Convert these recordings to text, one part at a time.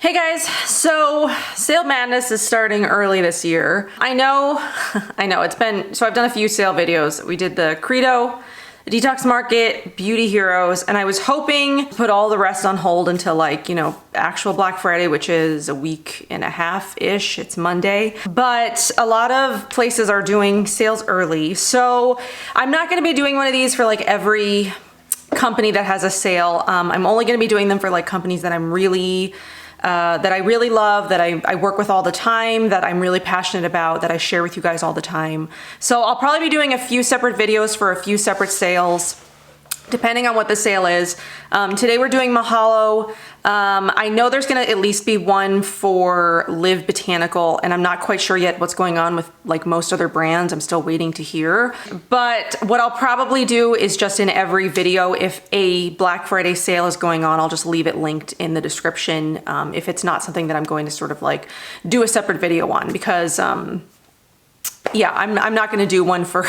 Hey guys, so Sale Madness is starting early this year. I know, I've done a few sale videos. We did the Credo, the Detox Market, Beauty Heroes, and I was hoping to put all the rest on hold until actual Black Friday, which is a week and a half-ish. It's Monday. But a lot of places are doing sales early. So I'm not gonna be doing one of these for every company that has a sale. I'm only gonna be doing them for companies that I'm really that I really love, that I work with all the time, that I'm really passionate about, that I share with you guys all the time. So I'll probably be doing a few separate videos for a few separate sales, depending on what the sale is. Today we're doing Mahalo. I know there's gonna at least be one for Live Botanical, and I'm not quite sure yet what's going on with most other brands. I'm still waiting to hear. But what I'll probably do is just in every video, if a Black Friday sale is going on, I'll just leave it linked in the description if it's not something that I'm going to sort of do a separate video on, because yeah, I'm not gonna do one for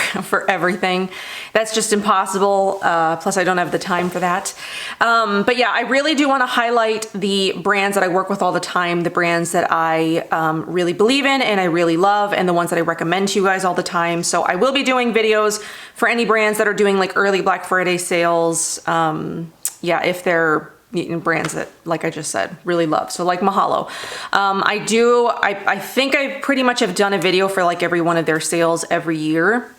everything. That's just impossible. Plus I don't have the time for that. But yeah, I really do wanna highlight the brands that I work with all the time, the brands that I really believe in and I really love, and the ones that I recommend to you guys all the time. So I will be doing videos for any brands that are doing early Black Friday sales. Yeah, if they're brands that, like I just said, really love. So Mahalo. I think I pretty much have done a video for every one of their sales every year.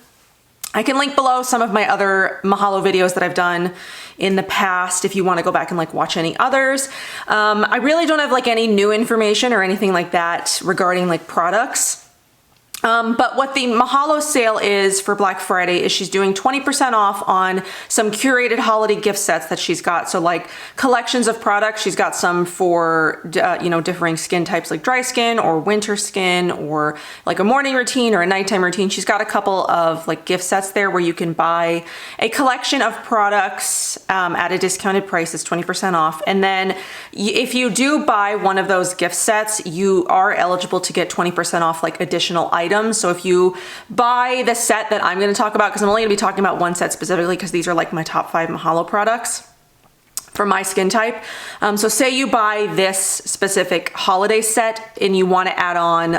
I can link below some of my other Mahalo videos that I've done in the past if you want to go back and watch any others. I really don't have any new information or anything like that regarding products. But what the Mahalo sale is for Black Friday is she's doing 20% off on some curated holiday gift sets that she's got. So collections of products. She's got some for, differing skin types like dry skin or winter skin, or a morning routine or a nighttime routine. She's got a couple of gift sets there where you can buy a collection of products at a discounted price. It's 20% off. And then if you do buy one of those gift sets, you are eligible to get 20% off additional items. So if you buy the set that I'm going to talk about, because I'm only going to be talking about one set specifically because these are my top 5 Mahalo products for my skin type. So say you buy this specific holiday set and you want to add on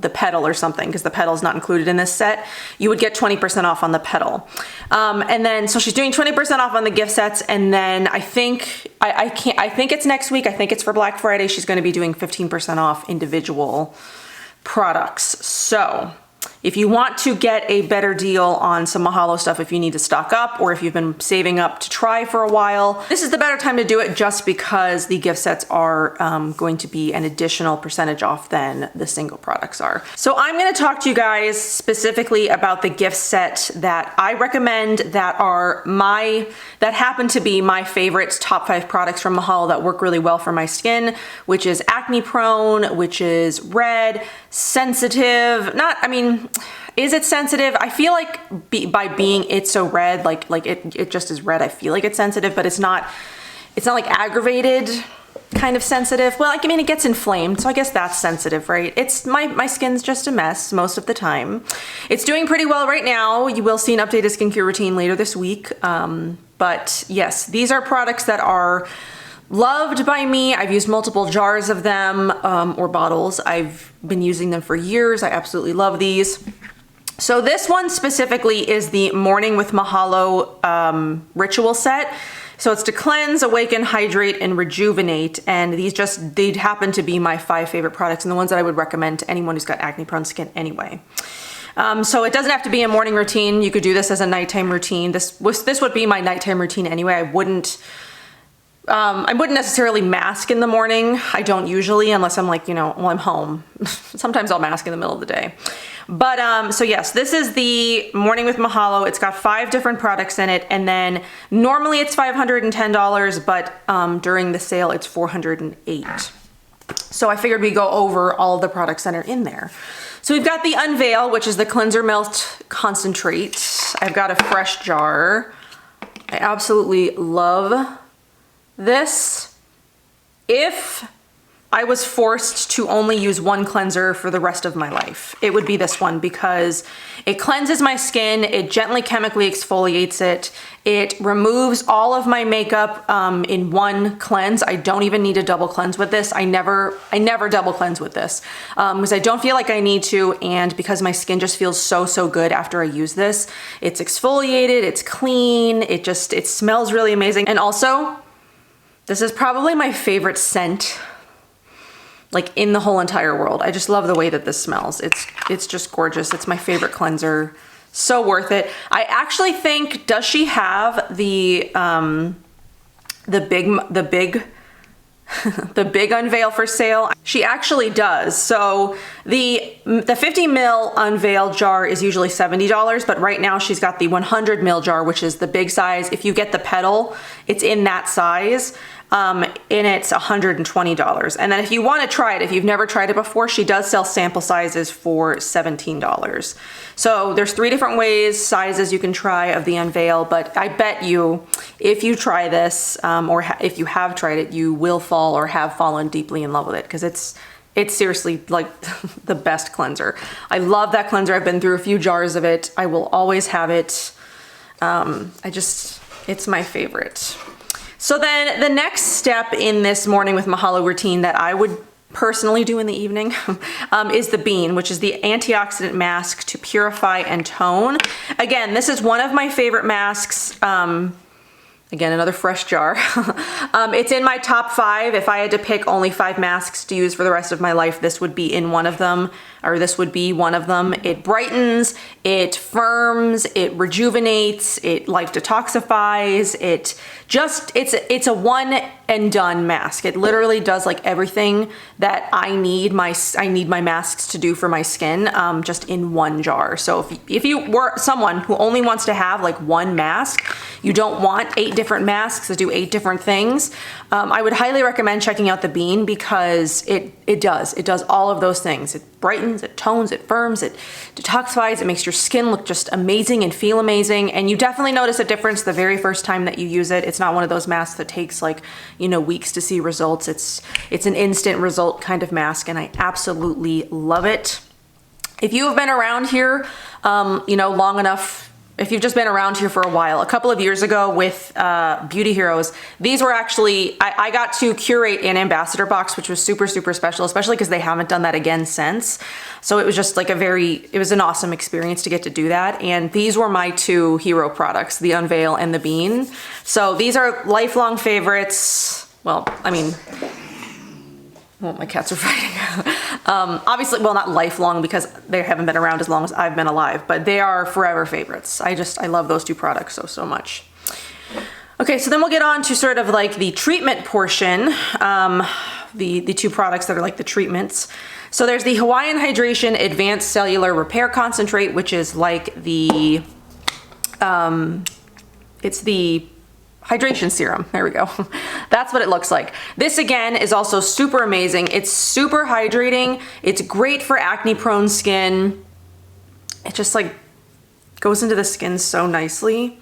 the petal or something, because the petal is not included in this set, you would get 20% off on the petal. And then, so she's doing 20% off on the gift sets. And then I think it's next week. I think it's for Black Friday. She's going to be doing 15% off individual products. So if you want to get a better deal on some Mahalo stuff, if you need to stock up or if you've been saving up to try for a while, this is the better time to do it, just because the gift sets are going to be an additional percentage off than the single products are. So I'm going to talk to you guys specifically about the gift set that I recommend, that happen to be my favorite top 5 products from Mahalo that work really well for my skin, which is acne prone, which is red, sensitive, is it sensitive? I feel by being it's so red, it just is red. I feel like it's sensitive, but it's not aggravated kind of sensitive. Well, it gets inflamed, so I guess that's sensitive, right? It's my skin's just a mess most of the time. It's doing pretty well right now. You will see an updated skincare routine later this week. But yes, these are products that are loved by me. I've used multiple jars of them, or bottles. I've been using them for years. I absolutely love these. So this one specifically is the Morning with Mahalo ritual set. So it's to cleanse, awaken, hydrate, and rejuvenate. And they happen to be my 5 favorite products, and the ones that I would recommend to anyone who's got acne prone skin anyway. So it doesn't have to be a morning routine. You could do this as a nighttime routine. This would be my nighttime routine anyway. I wouldn't necessarily mask in the morning. I don't usually, unless I'm I'm home. Sometimes I'll mask in the middle of the day. But, so yes, this is the Morning with Mahalo. It's got 5 different products in it. And then normally it's $510, but, during the sale, it's $408. So I figured we'd go over all of the products that are in there. So we've got the Unveil, which is the Cleanser Melt Concentrate. I've got a fresh jar. I absolutely love this. If I was forced to only use one cleanser for the rest of my life, it would be this one, because it cleanses my skin, it gently chemically exfoliates it, it removes all of my makeup in one cleanse. I don't even need to double cleanse with this. I never double cleanse with this because I don't feel like I need to, and because my skin just feels so good after I use this. It's exfoliated, it's clean, it smells really amazing. And also, this is probably my favorite scent like in the whole entire world. I just love the way that this smells. It's just gorgeous. It's my favorite cleanser. So worth it. I actually think, does she have the big the big unveil for sale? She actually does. So the 50 ml unveil jar is usually $70, but right now she's got the 100 ml jar, which is the big size. If you get the petal, it's in that size. And it's $120. And then if you want to try it, if you've never tried it before, she does sell sample sizes for $17. So there's 3 different sizes you can try of the unveil, but I bet you if you try this, if you have tried it, you will fall or have fallen deeply in love with it, because it's seriously like the best cleanser. I love that cleanser. I've been through a few jars of it. I will always have it. It's my favorite. So then the next step in this morning with Mahalo routine that I would personally do in the evening is the bean, which is the antioxidant mask to purify and tone. Again, this is one of my favorite masks. Again, another fresh jar. It's in my top 5. If I had to pick only 5 masks to use for the rest of my life, this would be in one of them, or this would be one of them. It brightens, it firms, it rejuvenates, it life detoxifies, it's a one and done mask. It literally does like everything that I need my masks to do for my skin, just in one jar. So if you were someone who only wants to have like one mask, you don't want 8 different masks that do 8 different things, I would highly recommend checking out the bean, because it does all of those things. It brightens, it tones, it firms, it detoxifies, it makes your skin look just amazing and feel amazing. And you definitely notice a difference the very first time that you use it. It's not one of those masks that takes like, weeks to see results. It's an instant result kind of mask, and I absolutely love it. If you have been around here, long enough, if you've just been around here for a while, a couple of years ago with Beauty Heroes, these were actually, I got to curate an ambassador box, which was super special, especially because they haven't done that again since. So it was just like it was an awesome experience to get to do that. And these were my 2 hero products, the Unveil and the Bean. So these are lifelong favorites. Well, my cats are fighting. Obviously, well, not lifelong, because they haven't been around as long as I've been alive, but they are forever favorites. I love those 2 products so much. Okay, so then we'll get on to sort of like the treatment portion, the 2 products that are like the treatments. So there's the Hawaiian Hydration Advanced Cellular Repair Concentrate, which is like it's the hydration serum. There we go. That's what it looks like. This again is also super amazing. It's super hydrating. It's great for acne prone skin. It just like goes into the skin so nicely.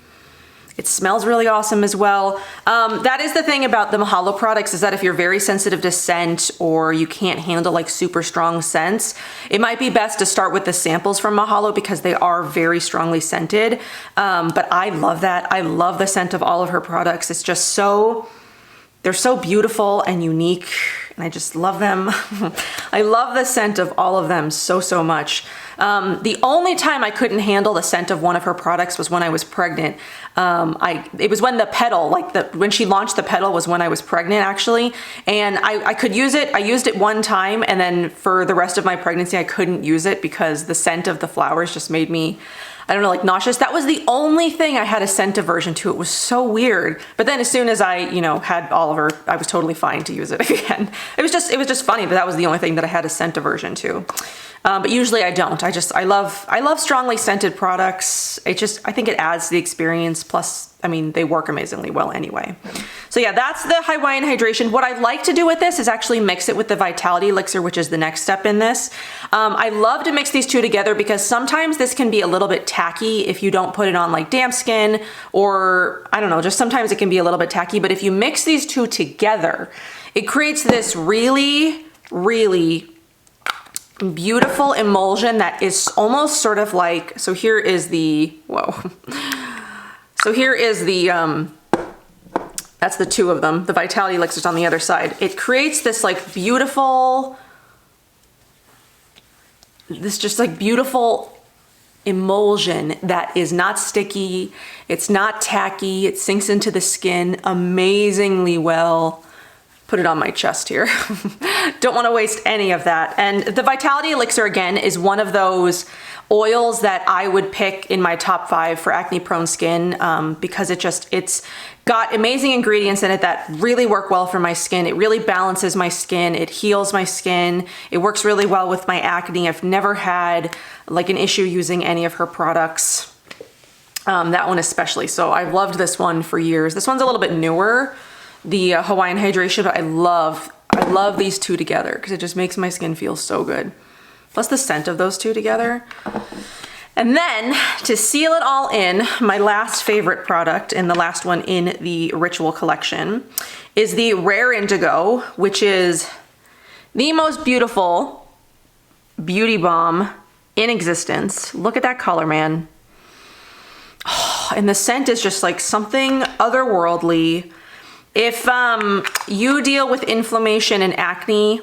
It smells really awesome as well. That is the thing about the Mahalo products, is that if you're very sensitive to scent, or you can't handle like super strong scents, it might be best to start with the samples from Mahalo, because they are very strongly scented. But I love that. I love the scent of all of her products. It's just they're so beautiful and unique, and I just love them. I love the scent of all of them so much. The only time I couldn't handle the scent of one of her products was when I was pregnant. It was when the petal, when she launched the petal, was when I was pregnant actually. And I could use it. I used it one time, and then for the rest of my pregnancy, I couldn't use it because the scent of the flowers just made me, I don't know, like nauseous. That was the only thing I had a scent aversion to. It was so weird. But then as soon as I, had all of her, I was totally fine to use it again. It was just funny, but that was the only thing that I had a scent aversion to. But usually I don't. I love strongly scented products. I think it adds to the experience. Plus, they work amazingly well anyway. So yeah, that's the Hawaiian Hydration. What I like to do with this is actually mix it with the Vitality Elixir, which is the next step in this. I love to mix these 2 together, because sometimes this can be a little bit tacky if you don't put it on like damp skin, or I don't know, just sometimes it can be a little bit tacky. But if you mix these 2 together, It creates this really, really beautiful emulsion that is almost sort of like, so here is the, whoa. So here is the, that's the two of them. The Vitality Elixir's on the other side. It creates this like beautiful, this just like beautiful emulsion that is not sticky. It's not tacky. It sinks into the skin amazingly well. Put it on my chest here. Don't want to waste any of that. And the Vitality Elixir, again, is one of those oils that I would pick in my top 5 for acne prone skin, because it's got amazing ingredients in it that really work well for my skin. It really balances my skin. It heals my skin. It works really well with my acne. I've never had like an issue using any of her products. That one especially. So I've loved this one for years. This one's a little bit newer, the Hawaiian Hydration, but I love these two together because it just makes my skin feel so good. Plus the scent of those two together. And then to seal it all in, my last favorite product and the last one in the Ritual collection is the Rare Indigo, which is the most beautiful beauty balm in existence. Look at that color, man. Oh, and the scent is just like something otherworldly. If you deal with inflammation and acne,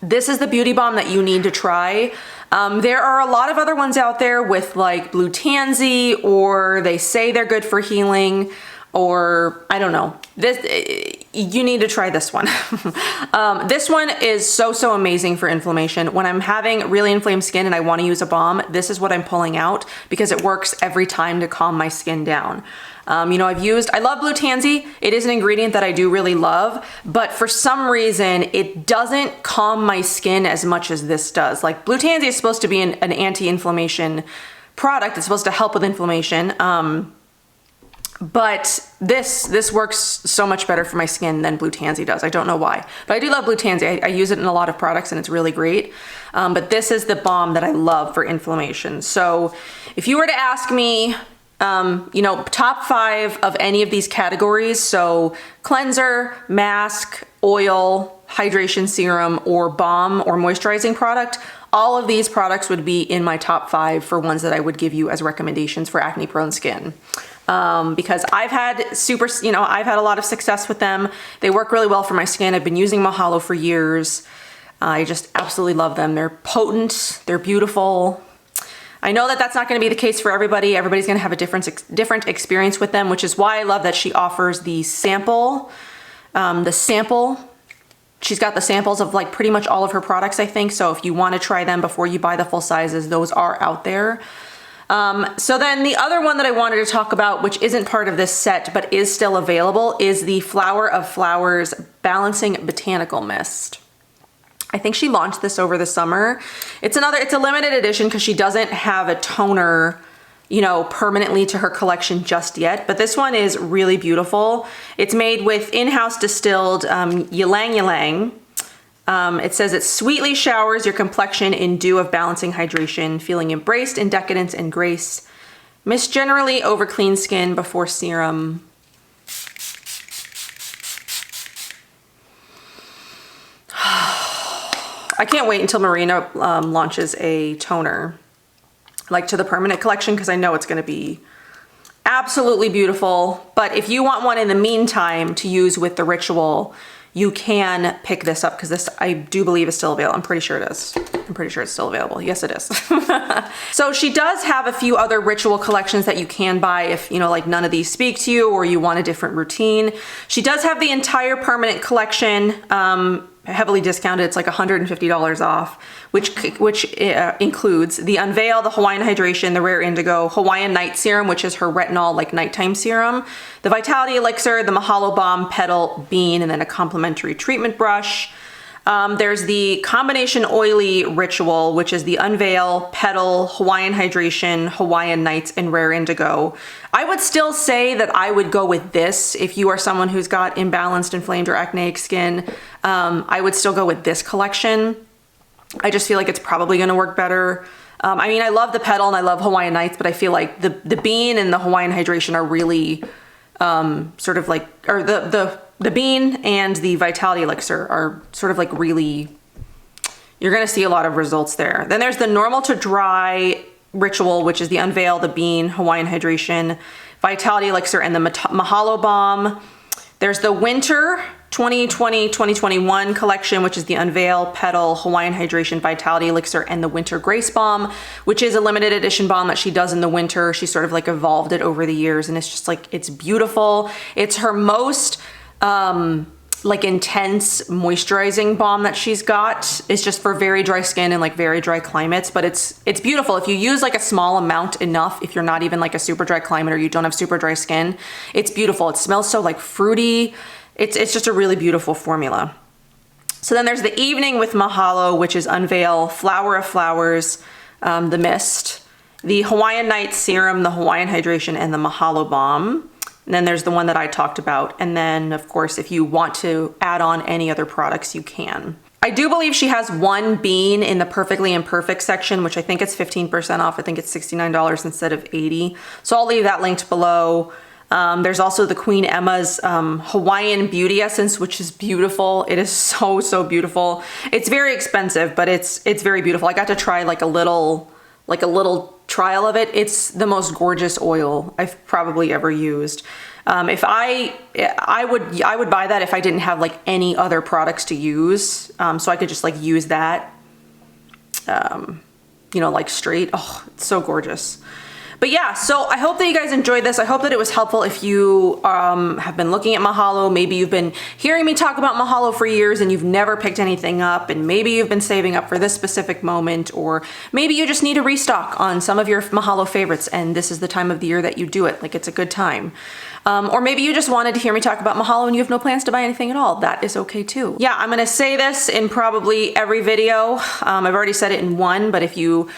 this is the beauty balm that you need to try. There are a lot of other ones out there with like blue tansy, or they say they're good for healing, or I don't know. You need to try this one. This one is so amazing for inflammation. When I'm having really inflamed skin and I want to use a balm, this is what I'm pulling out because it works every time to calm my skin down. You know, I love blue tansy. It is an ingredient that I do really love, but for some reason, it doesn't calm my skin as much as this does. Like blue tansy is supposed to be an anti-inflammation product. It's supposed to help with inflammation. But this works so much better for my skin than blue tansy does. I don't know why, but I do love blue tansy. I use it in a lot of products and it's really great. But this is the balm that I love for inflammation. So if you were to ask me, you know, top 5 of any of these categories, so cleanser, mask, oil, hydration serum, or balm or moisturizing product, all of these products would be in my top 5 for ones that I would give you as recommendations for acne prone skin. Because I've had I've had a lot of success with them. They work really well for my skin. I've been using Mahalo for years. I just absolutely love them. They're potent, they're beautiful. I know that that's not going to be the case for everybody. Everybody's going to have a different experience with them, which is why I love that she offers the sample. She's got the samples of like pretty much all of her products, I think. So if you want to try them before you buy the full sizes, those are out there. So then the other one that I wanted to talk about, which isn't part of this set, but is still available, is the Flower of Flowers Balancing Botanical Mist. I think she launched this over the summer. It's a limited edition because she doesn't have a toner, you know, permanently to her collection just yet, but this one is really beautiful. It's made with in-house distilled ylang ylang. It says it sweetly showers your complexion in dew of balancing hydration, feeling embraced in decadence and grace. Mist generally over clean skin before serum. I can't wait until Marina launches a toner, like to the permanent collection, because I know it's going to be absolutely beautiful. But if you want one in the meantime to use with the Ritual, you can pick this up because this, I do believe, is still available. I'm pretty sure it is. I'm pretty sure it's still available. Yes, it is. So she does have a few other Ritual collections that you can buy if, you know, like none of these speak to you or you want a different routine. She does have the entire permanent collection, heavily discounted. It's like $150 off, which includes the Unveil, the Hawaiian Hydration, the Rare Indigo, Hawaiian Night Serum, which is her retinol like nighttime serum, the Vitality Elixir, the Mahalo Balm, Petal, Bean, and then a complimentary treatment brush. There's the combination oily Ritual, which is the Unveil, Petal, Hawaiian Hydration, Hawaiian Nights, and Rare Indigo. I would still say that I would go with this if you are someone who's got imbalanced, inflamed, or acneic skin. I would still go with this collection. I just feel like it's probably going to work better. I mean, I love the Petal and I love Hawaiian Nights, but I feel like the Bean and the Hawaiian Hydration are really sort of like, or the the bean and the Vitality Elixir are sort of like really, you're gonna see a lot of results there. Then there's the normal to dry ritual, which is the Unveil, the bean, Hawaiian Hydration, Vitality Elixir, and the Mahalo Balm. There's the winter 2020-2021 collection, which is the Unveil, Petal, Hawaiian Hydration, Vitality Elixir, and the Winter Grace Balm, which is a limited edition balm that she does in the winter. She sort of like evolved it over the years, and it's just like, it's beautiful. It's her most like intense moisturizing balm that she's got. It's just for very dry skin and like very dry climates, but it's beautiful. If you use like a small amount enough, if you're not even like a super dry climate or you don't have super dry skin, it's beautiful. It smells so like fruity. It's just a really beautiful formula. So then there's the evening with Mahalo, which is Unveil, Flower of Flowers, the Mist, the Hawaiian Night Serum, the Hawaiian Hydration, and the Mahalo Balm. And then there's the one that I talked about. And then of course, if you want to add on any other products, you can. I do believe she has one bean in the Perfectly Imperfect section, which I think it's 15% off. I think it's $69 instead of $80. So I'll leave that linked below. There's also the Queen Emma's Hawaiian Beauty Essence, which is beautiful. It is so, so beautiful. It's very expensive, but it's very beautiful. I got to try like a little trial of it. It's the most gorgeous oil I've probably ever used. If I would buy that if I didn't have like any other products to use. So I could just like use that, you know, like straight. Oh, it's so gorgeous. But yeah, so I hope that you guys enjoyed this. I hope that it was helpful if you have been looking at Mahalo. Maybe you've been hearing me talk about Mahalo for years and you've never picked anything up, and maybe you've been saving up for this specific moment, or maybe you just need a restock on some of your Mahalo favorites and this is the time of the year that you do it. Like, it's a good time. Or maybe you just wanted to hear me talk about Mahalo and you have no plans to buy anything at all. That is okay too. Yeah, I'm gonna say this in probably every video. I've already said it in one, but if you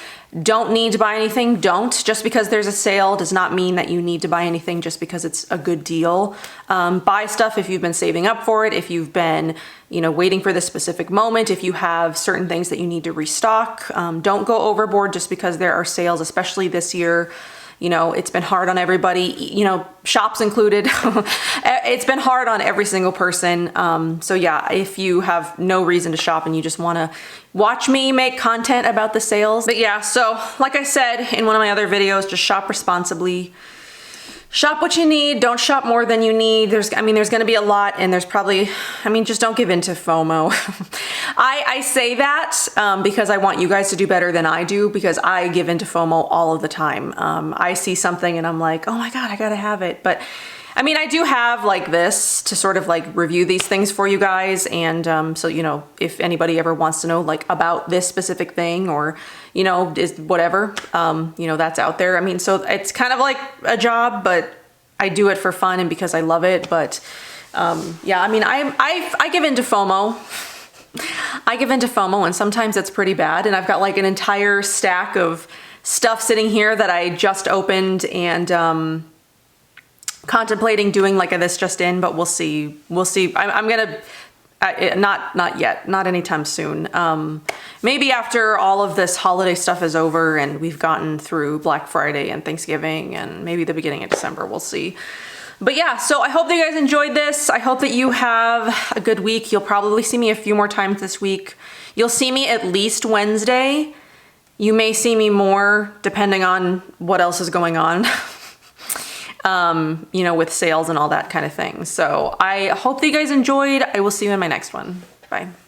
don't need to buy anything, don't. Just because there's a sale does not mean that you need to buy anything just because it's a good deal. Buy stuff if you've been saving up for it, if you've been, you know, waiting for this specific moment, if you have certain things that you need to restock. Don't go overboard just because there are sales, especially this year. You know, it's been hard on everybody, you know, shops included. It's been hard on every single person. So yeah, if you have no reason to shop and you just want to watch me make content about the sales. But yeah, so like I said in one of my other videos, just shop responsibly. Shop what you need, don't shop more than you need. There's gonna be a lot, and there's probably, just don't give in to FOMO. I say that because I want you guys to do better than I do, because I give in to FOMO all of the time. I see something and I'm like, oh my God, I gotta have it. But I do have like this to sort of like review these things for you guys. And so, you know, if anybody ever wants to know like about this specific thing, or, you know, is whatever, you know, that's out there. So it's kind of like a job, but I do it for fun and because I love it. But yeah, I give into FOMO. I give into FOMO, and sometimes it's pretty bad. And I've got like an entire stack of stuff sitting here that I just opened, and contemplating doing like a this just in, but we'll see. We'll see. I'm gonna not yet, not anytime soon. Maybe after all of this holiday stuff is over and we've gotten through Black Friday and Thanksgiving and maybe the beginning of December, we'll see. But yeah, so I hope that you guys enjoyed this. I hope that you have a good week. You'll probably see me a few more times this week. You'll see me at least Wednesday. You may see me more depending on what else is going on. You know, with sales and all that kind of thing. So I hope that you guys enjoyed. I will see you in my next one. Bye.